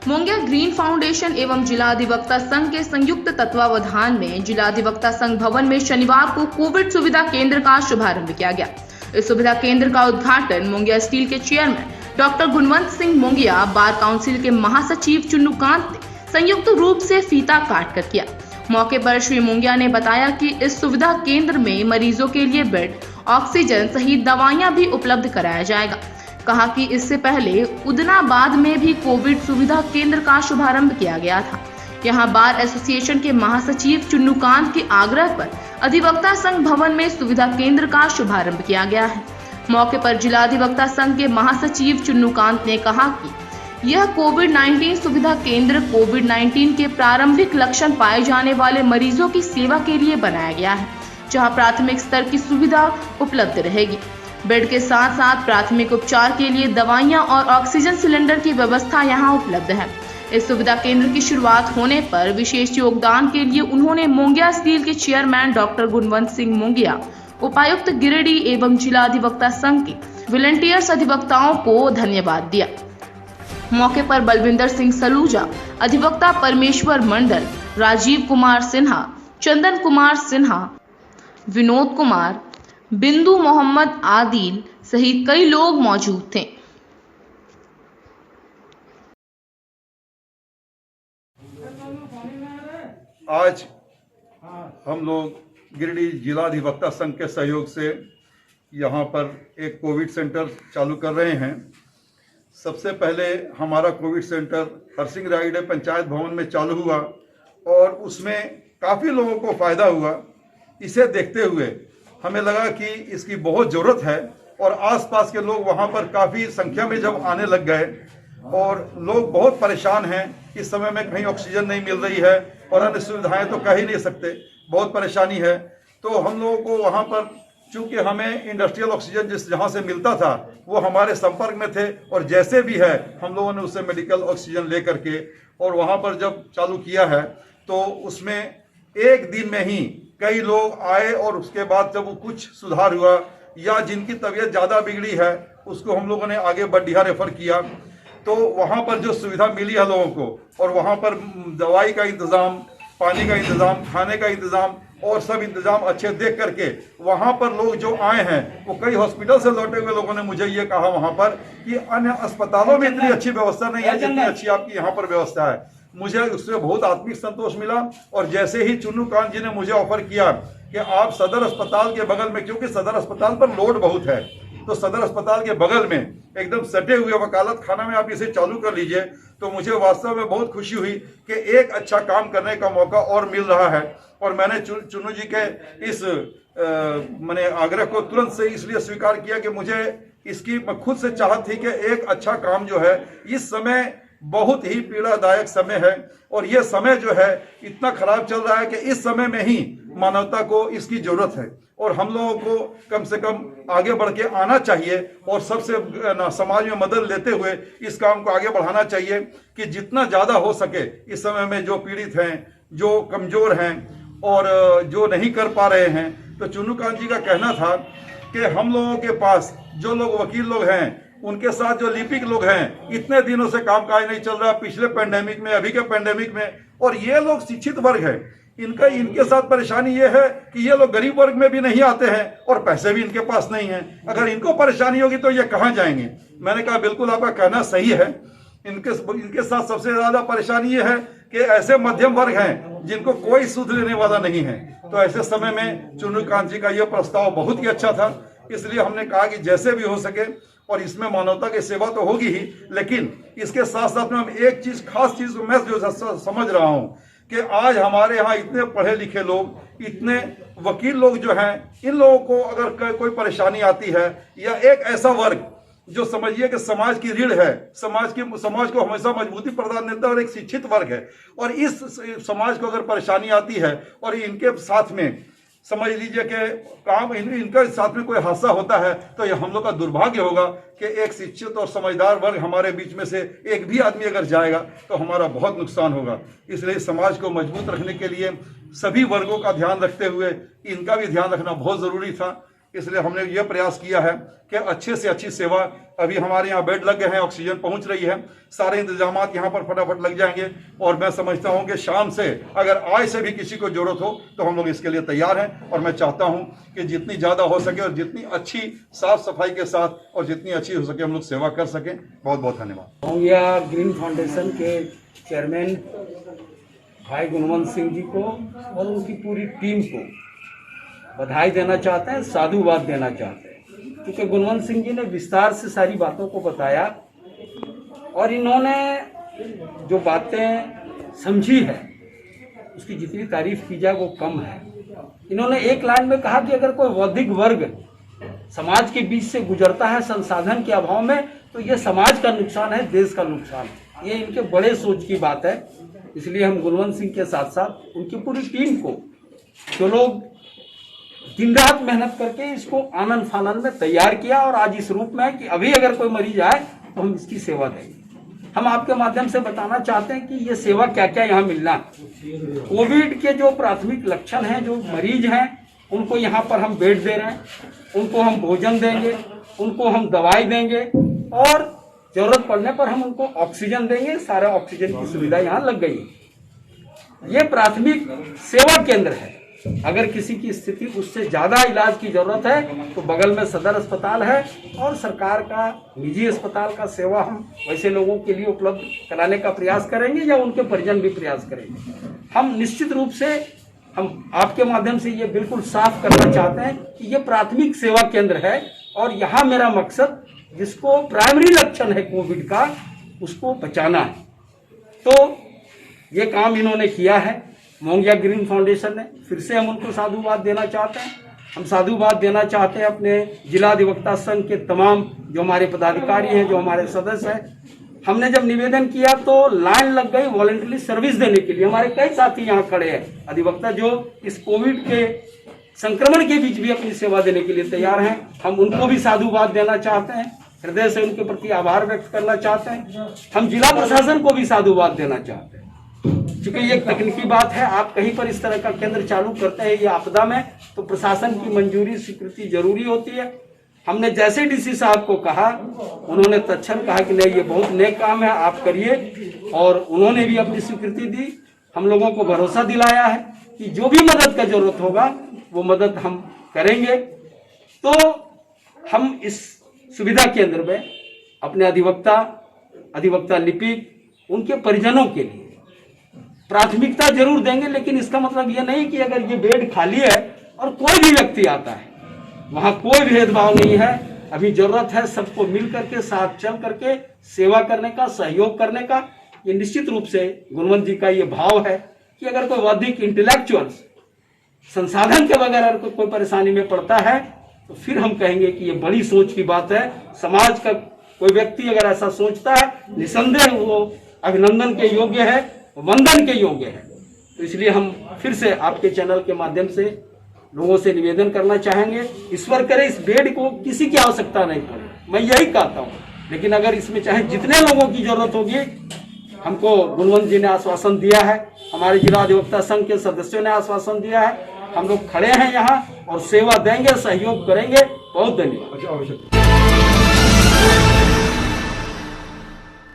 Munger green foundation एवं जिला अधिवक्ता संघ के संयुक्त तत्वावधान में जिला अधिवक्ता संघ भवन में शनिवार को कोविड सुविधा केंद्र का शुभारंभ किया गया। इस सुविधा केंद्र का उद्घाटन मुंगिया स्टील के चेयरमैन डॉक्टर गुणवंत सिंह मुंगिया, बार काउंसिल के महासचिव चुन्नूकांत ने संयुक्त रूप से फीता काट कर किया। मौके पर श्री मुंगिया ने बताया कि इस सुविधा केंद्र में मरीजों के लिए बेड, ऑक्सीजन सहित दवाइयां भी उपलब्ध कराया जाएगा। कहा कि इससे पहले उदनाबाद में भी कोविड सुविधा केंद्र का शुभारंभ किया गया था। यहां बार एसोसिएशन के महासचिव चुन्नूकांत के आग्रह पर अधिवक्ता संघ भवन में सुविधा केंद्र का शुभारंभ किया गया है। मौके पर जिला अधिवक्ता संघ के महासचिव चुन्नूकांत ने कहा कि यह कोविड-19 सुविधा केंद्र कोविड-19 के प्रारंभिक लक्षण पाए जाने वाले मरीजों की सेवा के लिए बनाया गया है, जहां प्राथमिक स्तर की सुविधा उपलब्ध रहेगी। बेड के साथ साथ प्राथमिक उपचार के लिए दवाइयां और ऑक्सीजन सिलेंडर की व्यवस्था यहां उपलब्ध है। इस सुविधा केंद्र की शुरुआत होने पर विशेष योगदान के लिए उन्होंने मुंगिया स्टील के चेयरमैन डॉक्टर गुणवंत सिंह मुंगिया, उपायुक्त गिरिडीह एवं जिला अधिवक्ता संघ के वॉलंटियर्स अधिवक्ताओं को धन्यवाद दिया। मौके पर बलविंदर सिंह सलूजा, अधिवक्ता परमेश्वर मंडल, राजीव कुमार सिन्हा, चंदन कुमार सिन्हा, विनोद कुमार, बिंदु मोहम्मद आदिल सहित कई लोग मौजूद थे। आज हम लोग गिरिडीह जिला अधिवक्ता संघ के सहयोग से यहाँ पर एक कोविड सेंटर चालू कर रहे हैं। सबसे पहले हमारा कोविड सेंटर हरसिंह राइडे पंचायत भवन में चालू हुआ और उसमें काफ़ी लोगों को फ़ायदा हुआ। इसे देखते हुए हमें लगा कि इसकी बहुत ज़रूरत है और आसपास के लोग वहाँ पर काफ़ी संख्या में जब आने लग गए और लोग बहुत परेशान हैं। इस समय में कहीं ऑक्सीजन नहीं मिल रही है और अन्य सुविधाएं तो कह ही नहीं सकते, बहुत परेशानी है। तो हम लोगों को वहाँ पर, चूँकि हमें इंडस्ट्रियल ऑक्सीजन जहाँ से मिलता था वो हमारे संपर्क में थे और जैसे भी है हम लोगों ने उससे मेडिकल ऑक्सीजन ले करके और वहाँ पर जब चालू किया है तो उसमें एक दिन में ही कई लोग आए और उसके बाद जब कुछ सुधार हुआ या जिनकी तबीयत ज़्यादा बिगड़ी है उसको हम लोगों ने आगे बड्डिया रेफर किया। तो वहाँ पर जो सुविधा मिली है लोगों को और वहाँ पर दवाई का इंतज़ाम, पानी का इंतज़ाम, खाने का इंतज़ाम और सब इंतज़ाम अच्छे देख करके वहाँ पर लोग जो आए हैं वो कई हॉस्पिटल से लौटे हुए लोगों ने मुझे ये कहा वहाँ पर कि अन्य अस्पतालों में इतनी अच्छी व्यवस्था नहीं है जितनी अच्छी आपकी यहाँ पर व्यवस्था है। मुझे उससे बहुत आत्मिक संतोष मिला। और जैसे ही चुन्नूकांत जी ने मुझे ऑफर किया कि आप सदर अस्पताल के बगल में, क्योंकि सदर अस्पताल पर लोड बहुत है, तो सदर अस्पताल के बगल में एकदम सटे हुए वकालत खाना में आप इसे चालू कर लीजिए, तो मुझे वास्तव में बहुत खुशी हुई कि एक अच्छा काम करने का मौका और मिल रहा है। और मैंने चुन्नू जी के इस मैंने आग्रह को तुरंत से इसलिए स्वीकार किया कि मुझे इसकी खुद से चाहत थी कि एक अच्छा काम जो है, इस समय बहुत ही पीड़ादायक समय है और ये समय जो है इतना खराब चल रहा है कि इस समय में ही मानवता को इसकी जरूरत है और हम लोगों को कम से कम आगे बढ़ के आना चाहिए और सबसे समाज में मदद लेते हुए इस काम को आगे बढ़ाना चाहिए कि जितना ज़्यादा हो सके इस समय में जो पीड़ित हैं, जो कमज़ोर हैं और जो नहीं कर पा रहे हैं। तो चुन्नूकांत जी का कहना था कि हम लोगों के पास जो लोग वकील लोग हैं, उनके साथ जो लिपिक लोग हैं, इतने दिनों से कामकाज नहीं चल रहा, पिछले पेंडेमिक में, अभी के पेंडेमिक में, और ये लोग शिक्षित वर्ग है, इनके साथ परेशानी ये है कि ये लोग गरीब वर्ग में भी नहीं आते हैं और पैसे भी इनके पास नहीं है। अगर इनको परेशानी होगी तो ये कहाँ जाएंगे। मैंने कहा बिल्कुल आपका कहना सही है। इनके साथ सबसे ज्यादा परेशानी ये है कि ऐसे मध्यम वर्ग हैं जिनको कोई सुध लेने वाला नहीं है। तो ऐसे समय में चुन्नूकांत जी का यह प्रस्ताव बहुत ही अच्छा था, इसलिए हमने कहा कि जैसे भी हो सके, और इसमें मानवता की सेवा तो होगी ही, लेकिन इसके साथ साथ में हम एक चीज, खास चीज को मैं जो समझ रहा हूं कि आज हमारे यहाँ इतने पढ़े लिखे लोग, इतने वकील लोग जो हैं, इन लोगों को अगर कोई परेशानी आती है या एक ऐसा वर्ग जो समझिए कि समाज की रीढ़ है, समाज को हमेशा मजबूती प्रदान देता है और एक शिक्षित वर्ग है, और इस समाज को अगर परेशानी आती है और इनके साथ में समझ लीजिए कि काम इनका साथ में कोई हादसा होता है तो ये हम लोग का दुर्भाग्य होगा कि एक शिक्षित और समझदार वर्ग हमारे बीच में से एक भी आदमी अगर जाएगा तो हमारा बहुत नुकसान होगा। इसलिए समाज को मजबूत रखने के लिए सभी वर्गों का ध्यान रखते हुए इनका भी ध्यान रखना बहुत ज़रूरी था। इसलिए हमने ये प्रयास किया है कि अच्छे से अच्छी सेवा, अभी हमारे यहाँ बेड लग गए हैं, ऑक्सीजन पहुंच रही है, सारे इंतजामात यहाँ पर फटाफट लग जाएंगे। और मैं समझता हूँ कि शाम से अगर आज से भी किसी को जरूरत हो तो हम लोग इसके लिए तैयार हैं। और मैं चाहता हूँ कि जितनी ज़्यादा हो सके और जितनी अच्छी साफ सफाई के साथ और जितनी अच्छी हो सके हम लोग सेवा कर सकें। बहुत बहुत धन्यवाद। मोंगिया ग्रीन फाउंडेशन के चेयरमैन भाई गुणवंत सिंह जी को और उनकी पूरी टीम को बधाई देना चाहते हैं, साधुवाद देना चाहते हैं, क्योंकि गुणवंत सिंह जी ने विस्तार से सारी बातों को बताया और इन्होंने जो बातें समझी है उसकी जितनी तारीफ की जाए वो कम है। इन्होंने एक लाइन में कहा कि अगर कोई बौद्धिक वर्ग समाज के बीच से गुजरता है संसाधन के अभाव में तो ये समाज का नुकसान है, देश का नुकसान है। ये इनके बड़े सोच की बात है। इसलिए हम गुणवंत सिंह के साथ साथ उनकी पूरी टीम को, जो लोग दिन रात मेहनत करके इसको आनंद फानंद में तैयार किया और आज इस रूप में है कि अभी अगर कोई मरीज आए तो हम इसकी सेवा देंगे। हम आपके माध्यम से बताना चाहते हैं कि ये सेवा क्या क्या यहाँ मिलना है। कोविड के जो प्राथमिक लक्षण हैं, जो मरीज हैं, उनको यहाँ पर हम बेड दे रहे हैं, उनको हम भोजन देंगे, उनको हम दवाई देंगे और जरूरत पड़ने पर हम उनको ऑक्सीजन देंगे। सारा ऑक्सीजन की सुविधा यहाँ लग गई है। ये प्राथमिक सेवा केंद्र है। अगर किसी की स्थिति उससे ज्यादा इलाज की जरूरत है तो बगल में सदर अस्पताल है और सरकार का निजी अस्पताल का सेवा हम वैसे लोगों के लिए उपलब्ध कराने का प्रयास करेंगे या उनके परिजन भी प्रयास करेंगे। हम निश्चित रूप से हम आपके माध्यम से ये बिल्कुल साफ करना चाहते हैं कि ये प्राथमिक सेवा केंद्र है और यहाँ मेरा मकसद जिसको प्राइमरी लक्षण है कोविड का उसको बचाना है। तो ये काम इन्होंने किया है मोंगिया ग्रीन फाउंडेशन ने। फिर से हम उनको साधुवाद देना चाहते हैं। हम साधुवाद देना चाहते हैं अपने जिला अधिवक्ता संघ के तमाम जो हमारे पदाधिकारी हैं, जो हमारे सदस्य हैं। हमने जब निवेदन किया तो लाइन लग गई वॉलंटरी सर्विस देने के लिए। हमारे कई साथी यहाँ खड़े हैं अधिवक्ता जो इस कोविड के संक्रमण के बीच भी अपनी सेवा देने के लिए तैयार हैं। हम उनको भी साधुवाद देना चाहते हैं, हृदय से उनके प्रति आभार व्यक्त करना चाहते हैं। हम जिला प्रशासन को भी साधुवाद देना चाहते हैं, क्योंकि ये एक तकनीकी बात है। आप कहीं पर इस तरह का केंद्र चालू करते हैं ये आपदा में तो प्रशासन की मंजूरी स्वीकृति जरूरी होती है। हमने जैसे डीसी साहब को कहा उन्होंने तत्क्षण कहा कि नहीं ये बहुत नेक काम है, आप करिए, और उन्होंने भी अपनी स्वीकृति दी। हम लोगों को भरोसा दिलाया है कि जो भी मदद का जरूरत होगा वो मदद हम करेंगे। तो हम इस सुविधा केंद्र में अपने अधिवक्ता लिपिक उनके परिजनों के लिए प्राथमिकता जरूर देंगे, लेकिन इसका मतलब ये नहीं कि अगर ये बेड खाली है और कोई भी व्यक्ति आता है, वहां कोई भेदभाव नहीं है। अभी जरूरत है सबको मिल करके साथ चल करके सेवा करने का, सहयोग करने का। ये निश्चित रूप से गुणवंत जी का ये भाव है कि अगर कोई अधिक इंटेलेक्चुअल्स संसाधन के बगैर अगर कोई परेशानी में पड़ता है तो फिर हम कहेंगे कि ये बड़ी सोच की बात है। समाज का कोई व्यक्ति अगर ऐसा सोचता है निसंदेह वो अभिनंदन के योग्य है, वंदन के योग्य है। तो इसलिए हम फिर से आपके चैनल के माध्यम से लोगों से निवेदन करना चाहेंगे, ईश्वर करे इस बेड को किसी की आवश्यकता नहीं पड़े, मैं यही कहता हूँ। लेकिन अगर इसमें चाहे जितने लोगों की जरूरत होगी, हमको गुणवंत जी ने आश्वासन दिया है, हमारे जिला अधिवक्ता संघ के सदस्यों ने आश्वासन दिया है, हम लोग खड़े हैं यहाँ और सेवा देंगे, सहयोग करेंगे। बहुत धन्यवाद।